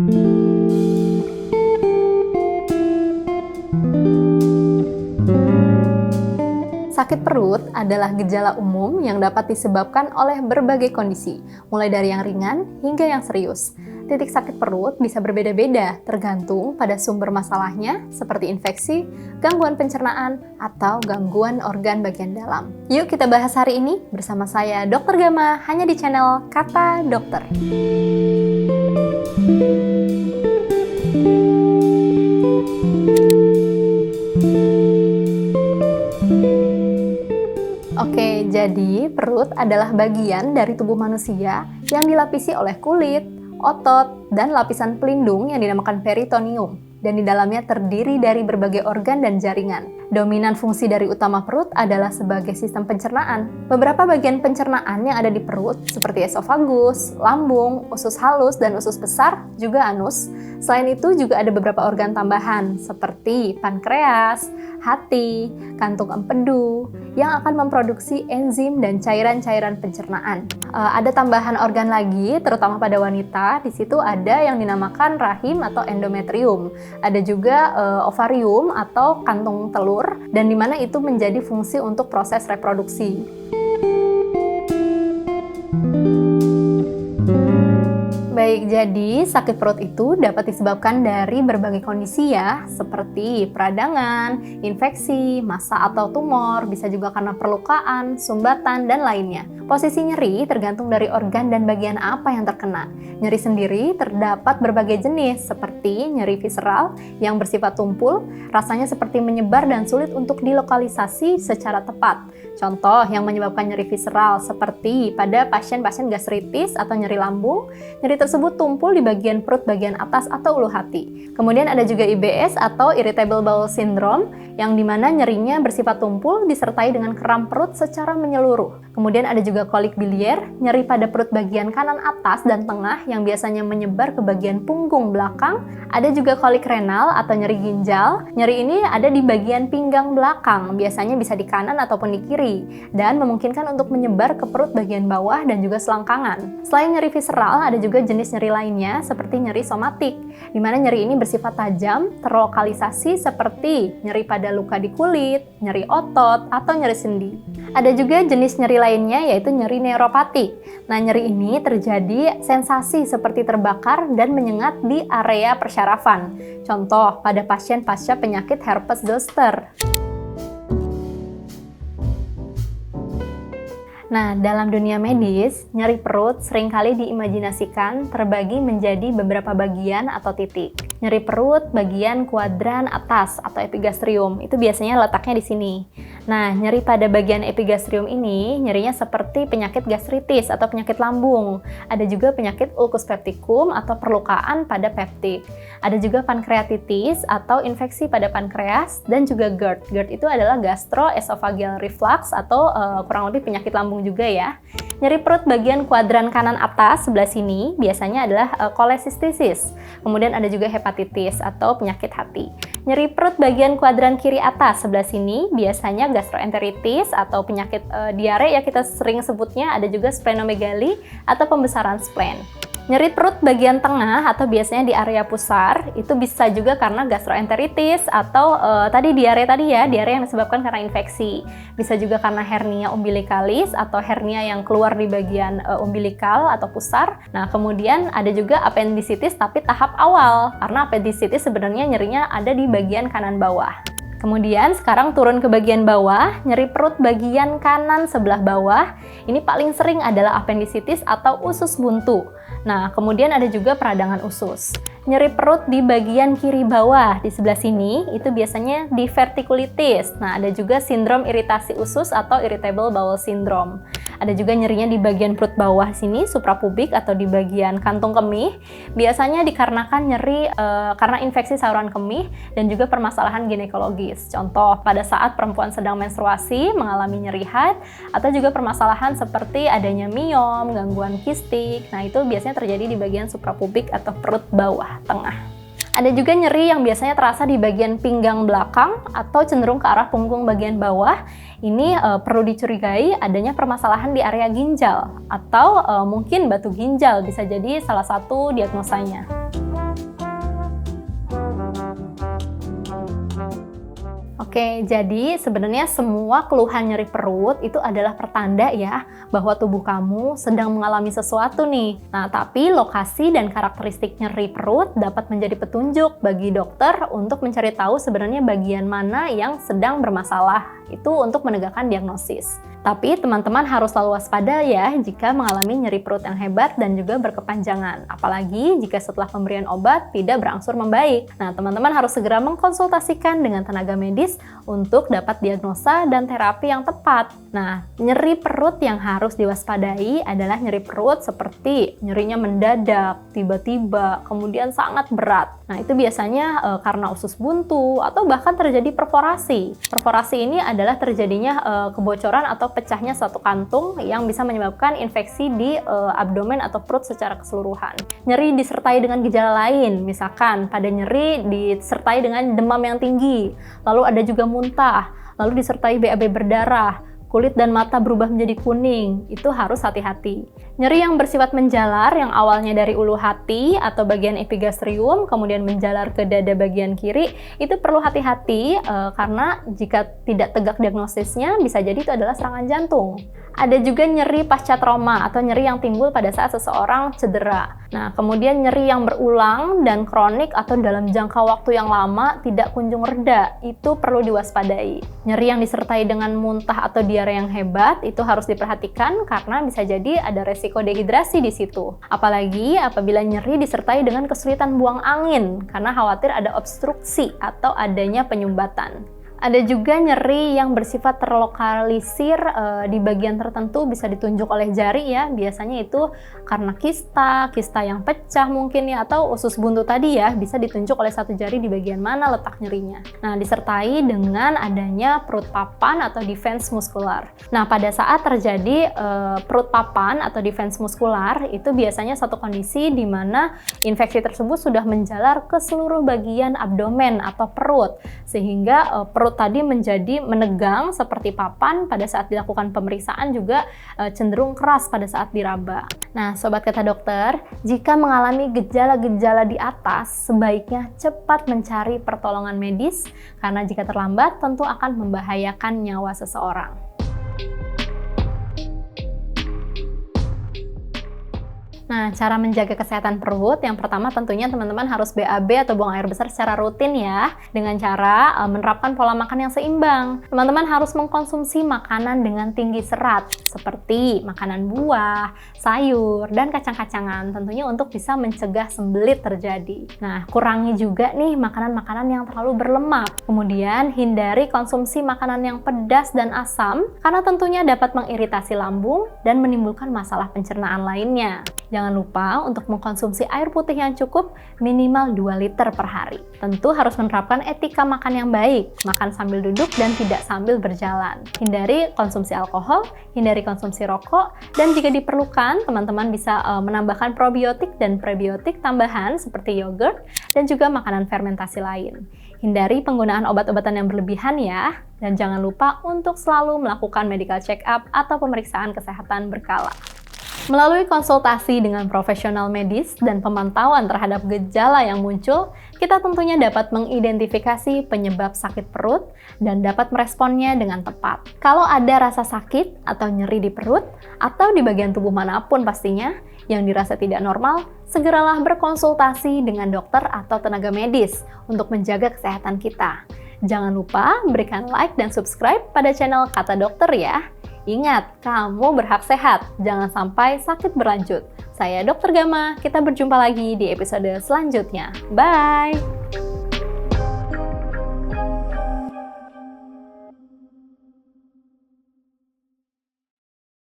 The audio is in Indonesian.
Sakit perut adalah gejala umum yang dapat disebabkan oleh berbagai kondisi, mulai dari yang ringan hingga yang serius. Titik sakit perut bisa berbeda-beda, tergantung pada sumber masalahnya, seperti infeksi, gangguan pencernaan, atau gangguan organ bagian dalam. Yuk kita bahas hari ini bersama saya, Dr. Gama, hanya di channel Kata Dokter. Oke, jadi perut adalah bagian dari tubuh manusia yang dilapisi oleh kulit, otot, dan lapisan pelindung yang dinamakan peritoneum. Dan di dalamnya terdiri dari berbagai organ dan jaringan. Dominan fungsi dari utama perut adalah sebagai sistem pencernaan. Beberapa bagian pencernaan yang ada di perut, seperti esofagus, lambung, usus halus, dan usus besar, juga anus. Selain itu juga ada beberapa organ tambahan, seperti pankreas, hati, kantung empedu, yang akan memproduksi enzim dan cairan-cairan pencernaan. Ada tambahan organ lagi, terutama pada wanita. Di situ ada yang dinamakan rahim atau endometrium. Ada juga ovarium atau kantung telur, dan di mana itu menjadi fungsi untuk proses reproduksi. Baik, jadi sakit perut itu dapat disebabkan dari berbagai kondisi ya, seperti peradangan, infeksi, massa atau tumor, bisa juga karena perlukaan, sumbatan, dan lainnya. Posisi nyeri tergantung dari organ dan bagian apa yang terkena. Nyeri sendiri terdapat berbagai jenis, seperti nyeri visceral yang bersifat tumpul, rasanya seperti menyebar dan sulit untuk dilokalisasi secara tepat. Contoh yang menyebabkan nyeri visceral seperti pada pasien-pasien gastritis atau nyeri lambung, nyeri tersebut tumpul di bagian perut bagian atas atau ulu hati. Kemudian ada juga IBS atau Irritable Bowel Syndrome, yang dimana nyerinya bersifat tumpul disertai dengan kram perut secara menyeluruh. Kemudian ada juga kolik biliar, nyeri pada perut bagian kanan atas dan tengah yang biasanya menyebar ke bagian punggung belakang. Ada juga kolik renal atau nyeri ginjal. Nyeri ini ada di bagian pinggang belakang, biasanya bisa di kanan ataupun di kiri, dan memungkinkan untuk menyebar ke perut bagian bawah dan juga selangkangan. Selain nyeri visceral, ada juga jenis nyeri lainnya seperti nyeri somatik, di mana nyeri ini bersifat tajam, terlokalisasi seperti nyeri pada luka di kulit, nyeri otot, atau nyeri sendi. Ada juga jenis nyeri lainnya yaitu nyeri neuropatik. Nah, nyeri ini terjadi sensasi seperti terbakar dan menyengat di area persyarafan. Contoh pada pasien pasca penyakit herpes zoster. Nah, dalam dunia medis, nyeri perut seringkali diimajinasikan terbagi menjadi beberapa bagian atau titik. Nyeri perut bagian kuadran atas atau epigastrium, itu biasanya letaknya di sini. Nah, nyeri pada bagian epigastrium ini, nyerinya seperti penyakit gastritis atau penyakit lambung. Ada juga penyakit ulcus pepticum atau perlukaan pada peptik. Ada juga pankreatitis atau infeksi pada pankreas, dan juga GERD. GERD itu adalah gastroesophageal reflux atau kurang lebih penyakit lambung juga ya. Nyeri perut bagian kuadran kanan atas sebelah sini biasanya adalah kolesistisis. Kemudian ada juga hepatitis atau penyakit hati. Nyeri perut bagian kuadran kiri atas sebelah sini biasanya gastroenteritis atau penyakit diare ya kita sering sebutnya. Ada juga splenomegali atau pembesaran spleen. Nyeri perut bagian tengah atau biasanya di area pusar itu bisa juga karena gastroenteritis atau tadi diare ya, diare yang disebabkan karena infeksi. Bisa juga karena hernia umbilikalis atau hernia yang keluar di bagian umbilikal atau pusar. Nah, kemudian ada juga appendicitis tapi tahap awal, karena appendicitis sebenarnya nyerinya ada di bagian kanan bawah. Kemudian sekarang turun ke bagian bawah, nyeri perut bagian kanan sebelah bawah. Ini paling sering adalah appendicitis atau usus buntu. Nah, kemudian ada juga peradangan usus. Nyeri perut di bagian kiri bawah di sebelah sini itu biasanya divertikulitis. Nah, ada juga sindrom iritasi usus atau irritable bowel syndrome. Ada juga nyerinya di bagian perut bawah sini, suprapubik atau di bagian kantung kemih. Biasanya dikarenakan nyeri karena infeksi saluran kemih dan juga permasalahan ginekologis. Contoh, pada saat perempuan sedang menstruasi mengalami nyeri haid, atau juga permasalahan seperti adanya miom, gangguan kistik. Nah, itu biasanya terjadi di bagian suprapubik atau perut bawah tengah. Ada juga nyeri yang biasanya terasa di bagian pinggang belakang atau cenderung ke arah punggung bagian bawah. Ini perlu dicurigai adanya permasalahan di area ginjal atau mungkin batu ginjal bisa jadi salah satu diagnosanya. Oke, jadi sebenarnya semua keluhan nyeri perut itu adalah pertanda ya bahwa tubuh kamu sedang mengalami sesuatu nih. Nah, tapi lokasi dan karakteristik nyeri perut dapat menjadi petunjuk bagi dokter untuk mencari tahu sebenarnya bagian mana yang sedang bermasalah. Itu untuk menegakkan diagnosis. Tapi teman-teman harus selalu waspada ya jika mengalami nyeri perut yang hebat dan juga berkepanjangan. Apalagi jika setelah pemberian obat tidak berangsur membaik. Nah, teman-teman harus segera mengkonsultasikan dengan tenaga medis untuk dapat diagnosa dan terapi yang tepat. Nah, nyeri perut yang harus diwaspadai adalah nyeri perut seperti nyerinya mendadak, tiba-tiba, kemudian sangat berat. Nah, itu biasanya karena usus buntu atau bahkan terjadi perforasi. Perforasi ini adalah terjadinya kebocoran atau pecahnya suatu kantung yang bisa menyebabkan infeksi di abdomen atau perut secara keseluruhan. Nyeri disertai dengan gejala lain, misalkan pada nyeri disertai dengan demam yang tinggi, lalu ada juga muntah, lalu disertai BAB berdarah, kulit dan mata berubah menjadi kuning, itu harus hati-hati. Nyeri yang bersifat menjalar yang awalnya dari ulu hati atau bagian epigastrium kemudian menjalar ke dada bagian kiri, itu perlu hati-hati karena jika tidak tegak diagnosisnya bisa jadi itu adalah serangan jantung. Ada juga nyeri pasca trauma atau nyeri yang timbul pada saat seseorang cedera. Nah, kemudian nyeri yang berulang dan kronik atau dalam jangka waktu yang lama tidak kunjung reda, itu perlu diwaspadai. Nyeri yang disertai dengan muntah atau diare yang hebat itu harus diperhatikan karena bisa jadi ada resiko dehidrasi di situ. Apalagi apabila nyeri disertai dengan kesulitan buang angin karena khawatir ada obstruksi atau adanya penyumbatan. Ada juga nyeri yang bersifat terlokalisir di bagian tertentu, bisa ditunjuk oleh jari ya. Biasanya itu karena kista yang pecah mungkin ya, atau usus buntu tadi ya, bisa ditunjuk oleh satu jari di bagian mana letak nyerinya. Nah, disertai dengan adanya perut papan atau defense muskular. Nah, pada saat terjadi perut papan atau defense muskular, itu biasanya satu kondisi di mana infeksi tersebut sudah menjalar ke seluruh bagian abdomen atau perut, sehingga perut tadi menjadi menegang seperti papan. Pada saat dilakukan pemeriksaan juga cenderung keras pada saat diraba. Nah, sobat kata dokter, jika mengalami gejala-gejala di atas, sebaiknya cepat mencari pertolongan medis karena jika terlambat tentu akan membahayakan nyawa seseorang. Nah, cara menjaga kesehatan perut, yang pertama tentunya teman-teman harus BAB atau buang air besar secara rutin ya, dengan cara menerapkan pola makan yang seimbang. Teman-teman harus mengkonsumsi makanan dengan tinggi serat, seperti makanan buah, sayur, dan kacang-kacangan, tentunya untuk bisa mencegah sembelit terjadi. Nah, kurangi juga nih makanan-makanan yang terlalu berlemak. Kemudian, hindari konsumsi makanan yang pedas dan asam, karena tentunya dapat mengiritasi lambung dan menimbulkan masalah pencernaan lainnya. Jangan lupa untuk mengkonsumsi air putih yang cukup minimal 2 liter per hari. Tentu harus menerapkan etika makan yang baik, makan sambil duduk dan tidak sambil berjalan. Hindari konsumsi alkohol, hindari konsumsi rokok, dan jika diperlukan, teman-teman bisa menambahkan probiotik dan prebiotik tambahan seperti yogurt dan juga makanan fermentasi lain. Hindari penggunaan obat-obatan yang berlebihan ya, dan jangan lupa untuk selalu melakukan medical check-up atau pemeriksaan kesehatan berkala. Melalui konsultasi dengan profesional medis dan pemantauan terhadap gejala yang muncul, kita tentunya dapat mengidentifikasi penyebab sakit perut dan dapat meresponnya dengan tepat. Kalau ada rasa sakit atau nyeri di perut atau di bagian tubuh manapun pastinya yang dirasa tidak normal, segeralah berkonsultasi dengan dokter atau tenaga medis untuk menjaga kesehatan kita. Jangan lupa berikan like dan subscribe pada channel Kata Dokter ya. Ingat, kamu berhak sehat, jangan sampai sakit berlanjut. Saya Dr. Gama, kita berjumpa lagi di episode selanjutnya. Bye!